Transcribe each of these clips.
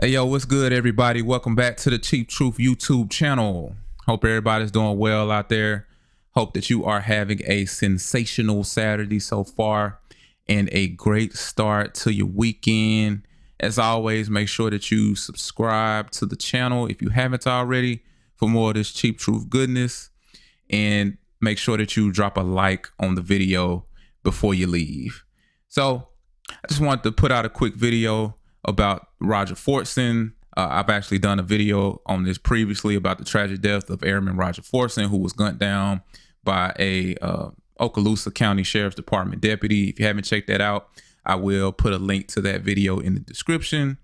Hey, yo, what's good, everybody? Welcome back to the Cheap Truth YouTube channel. Hope everybody's doing well out there. Hope that you are having a sensational Saturday so far and a great start to your weekend. As always, make sure that you subscribe to the channel if you haven't already for more of this Cheap Truth goodness. And make sure that you drop a like on the video before you leave. So I just wanted to put out a quick video about Roger Fortson. I've actually done a video on this previously about the tragic death of Airman Roger Fortson, who was gunned down by a Okaloosa County Sheriff's Department deputy. If you haven't checked that out, I will put a link to that video in the description.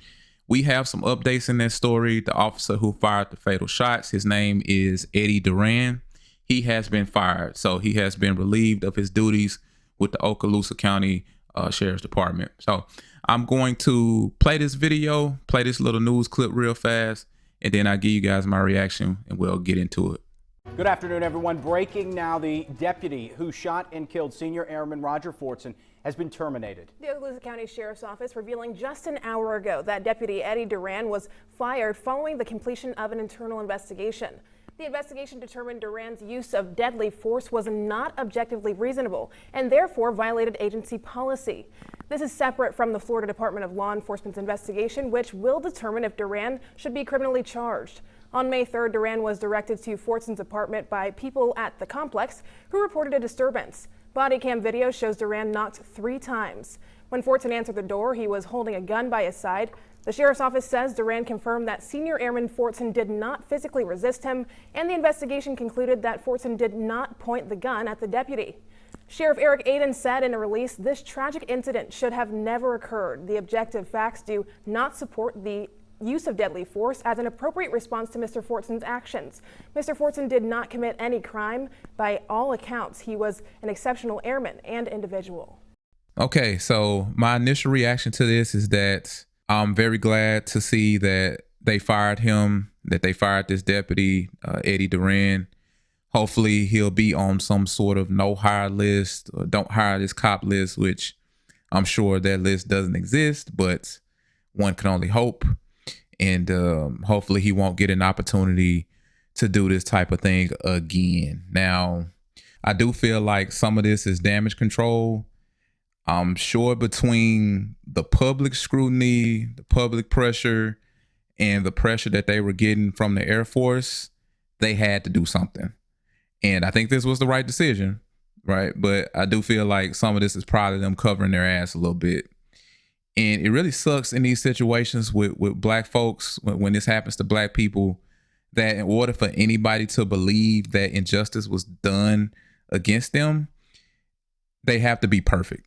We have some updates in that story. The officer who fired the fatal shots, his name is Eddie Duran. He has been fired, so he has been relieved of his duties with the Okaloosa County Sheriff's Department. So I'm going to play this video, play this little news clip real fast, and then I'll give you guys my reaction and we'll get into it. Good afternoon, everyone. Breaking now, the deputy who shot and killed Senior Airman Roger Fortson has been terminated. The Okaloosa County Sheriff's Office revealing just an hour ago that Deputy Eddie Duran was fired following the completion of an internal investigation. The investigation determined Duran's use of deadly force was not objectively reasonable and therefore violated agency policy. This is separate from the Florida Department of Law Enforcement's investigation, which will determine if Duran should be criminally charged. On May 3rd, Duran was directed to Fortson's apartment by people at the complex who reported a disturbance. Body cam video shows Duran knocked 3 times. When Fortson answered the door, he was holding a gun by his side. The Sheriff's Office says Duran confirmed that Senior Airman Fortson did not physically resist him, and the investigation concluded that Fortson did not point the gun at the deputy. Sheriff Eric Aiden said in a release, this tragic incident should have never occurred. The objective facts do not support the use of deadly force as an appropriate response to Mr. Fortson's actions. Mr. Fortson did not commit any crime. By all accounts, he was an exceptional airman and individual. Okay, so my initial reaction to this is that I'm very glad to see that they fired him, that they fired this deputy, Eddie Duran. Hopefully he'll be on some sort of no hire list or don't hire this cop list, which I'm sure that list doesn't exist, but one can only hope. And hopefully he won't get an opportunity to do this type of thing again. Now, I do feel like some of this is damage control. I'm sure between the public scrutiny, the public pressure, and the pressure that they were getting from the Air Force, they had to do something. And I think this was the right decision, right? But I do feel like some of this is probably them covering their ass a little bit. And it really sucks in these situations with black folks, when this happens to black people, that in order for anybody to believe that injustice was done against them, they have to be perfect.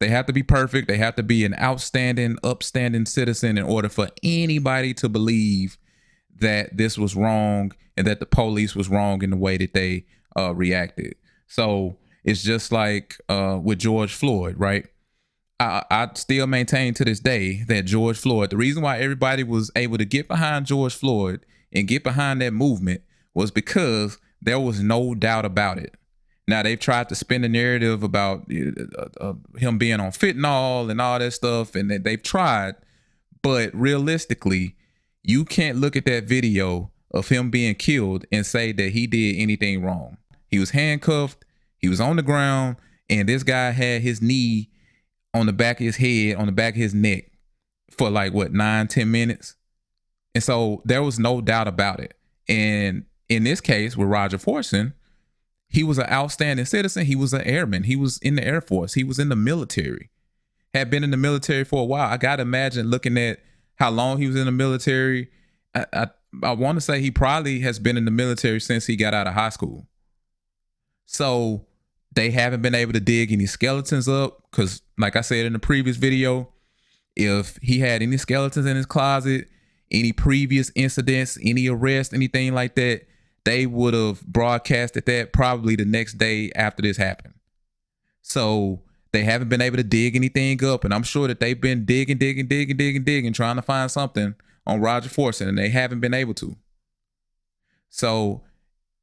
They have to be perfect. They have to be an outstanding, upstanding citizen in order for anybody to believe that this was wrong and that the police was wrong in the way that they reacted. So it's just like with George Floyd, right? I still maintain to this day that George Floyd, the reason why everybody was able to get behind George Floyd and get behind that movement was because there was no doubt about it. Now, they've tried to spin the narrative about him being on fentanyl and all that stuff, and they've tried, but realistically, you can't look at that video of him being killed and say that he did anything wrong. He was handcuffed, he was on the ground, and this guy had his knee on the back of his head, on the back of his neck for like, what, 9-10 minutes? And so there was no doubt about it. And in this case with Roger Fortson, he was an outstanding citizen. He was an airman. He was in the Air Force. He was in the military, had been in the military for a while. I got to imagine looking at how long he was in the military. I want to say he probably has been in the military since he got out of high school. So they haven't been able to dig any skeletons up because, like I said in the previous video, if he had any skeletons in his closet, any previous incidents, any arrests, anything like that, they would have broadcasted that probably the next day after this happened. So they haven't been able to dig anything up. And I'm sure that they've been digging, trying to find something on Roger Fortson, and they haven't been able to. So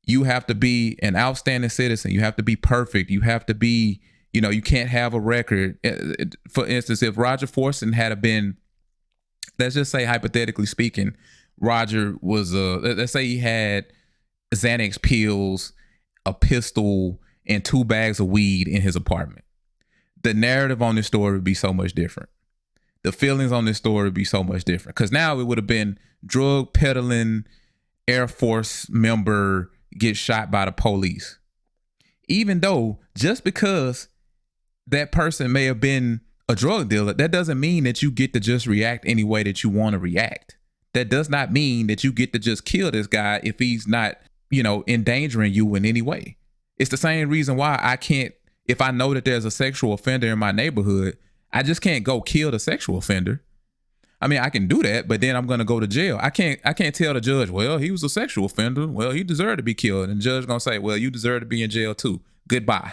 you have to be an outstanding citizen. You have to be perfect. You have to be, you can't have a record. For instance, if Roger Fortson had been let's just say hypothetically speaking, Roger was let's say he had Xanax pills, a pistol, and 2 bags of weed in his apartment. The narrative on this story would be so much different. The feelings on this story would be so much different. Because now it would have been drug peddling Air Force member gets shot by the police. Even though just because that person may have been a drug dealer, that doesn't mean that you get to just react any way that you want to react. That does not mean that you get to just kill this guy if he's not, endangering you in any way. It's the same reason why I can't, if I know that there's a sexual offender in my neighborhood, I just can't go kill the sexual offender. I mean, I can do that, but then I'm going to go to jail. I can't tell the judge, well, he was a sexual offender. Well, he deserved to be killed. And the judge going to say, well, you deserve to be in jail too. Goodbye.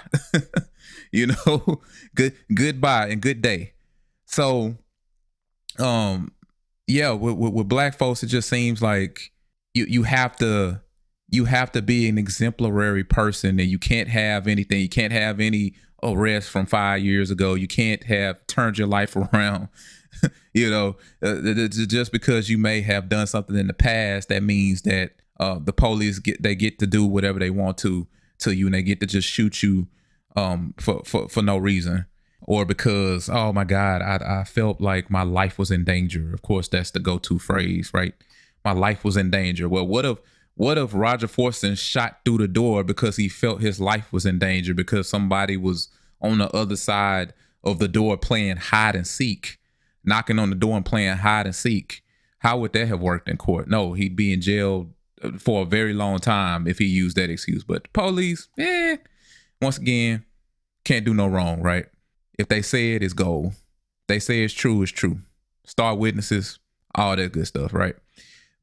Goodbye and good day. So, with black folks, it just seems like you have to be an exemplary person, and you can't have anything. You can't have any arrest from 5 years ago. You can't have turned your life around. Just because you may have done something in the past, that means that the police get to do whatever they want to you, and they get to just shoot you for no reason, or because, oh my God, I felt like my life was in danger. Of course, that's the go-to phrase, right? My life was in danger. Well, what if Roger Fortson shot through the door because he felt his life was in danger, because somebody was on the other side of the door playing hide and seek, knocking on the door and playing hide and seek? How would that have worked in court? No, he'd be in jail for a very long time if he used that excuse. But the police, once again, can't do no wrong, right? If they say it, it's gold. They say it's true, it's true. Star witnesses, all that good stuff, right?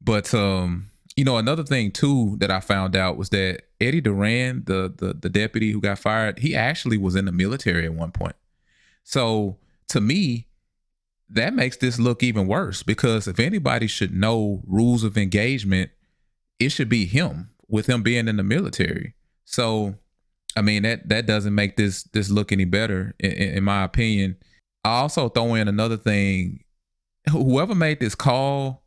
But another thing too that I found out was that Eddie Duran, the deputy who got fired, he actually was in the military at one point. So to me, that makes this look even worse, because if anybody should know rules of engagement, it should be him, with him being in the military. So, I mean, that doesn't make this look any better, in my opinion. I also throw in another thing. Whoever made this call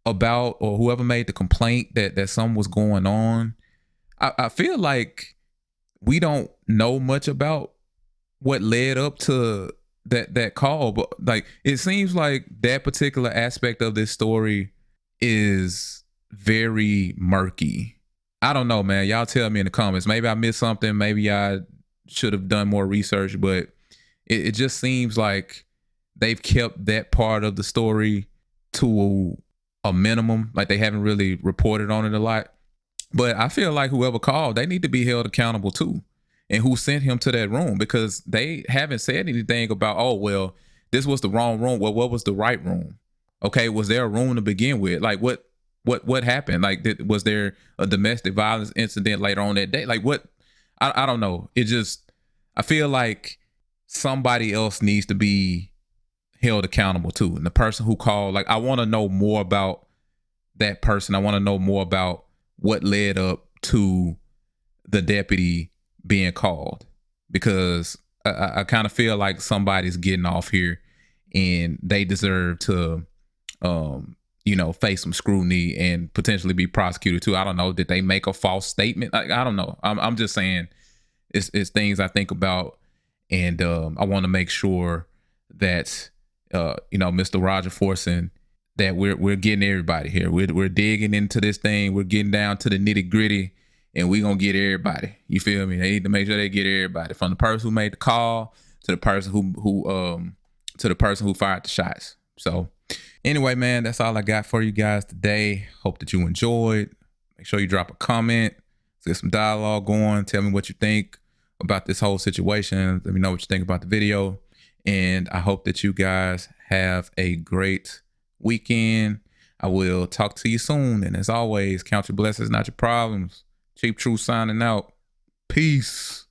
about, or whoever made the complaint that something was going on, I feel like we don't know much about what led up to that call. But like, it seems like that particular aspect of this story is very murky. I don't know, man. Y'all tell me in the comments. Maybe I missed something. Maybe I should have done more research, but it just seems like they've kept that part of the story to a minimum. Like, they haven't really reported on it a lot. But I feel like whoever called, they need to be held accountable too. And who sent him to that room, because they haven't said anything about, oh, well, this was the wrong room. Well, what was the right room? Okay, was there a room to begin with? Like, what happened? Like, was there a domestic violence incident later on that day? Like, what? I don't know. I feel like somebody else needs to be held accountable too. And the person who called, like, I want to know more about that person. I want to know more about what led up to the deputy being called, because I kind of feel like somebody's getting off here, and they deserve to, face some scrutiny and potentially be prosecuted too. I don't know. Did they make a false statement? I don't know. I'm just saying it's things I think about, and I want to make sure that Mr. Roger Fortson, that we're getting everybody here. We're digging into this thing. We're getting down to the nitty gritty, and we're gonna get everybody. You feel me? They need to make sure they get everybody, from the person who made the call to the person who fired the shots. So anyway, man, that's all I got for you guys today. Hope that you enjoyed. Make sure you drop a comment. Let's get some dialogue going. Tell me what you think about this whole situation. Let me know what you think about the video. And I hope that you guys have a great weekend. I will talk to you soon. And as always, count your blessings, not your problems. Cheap Truth signing out. Peace.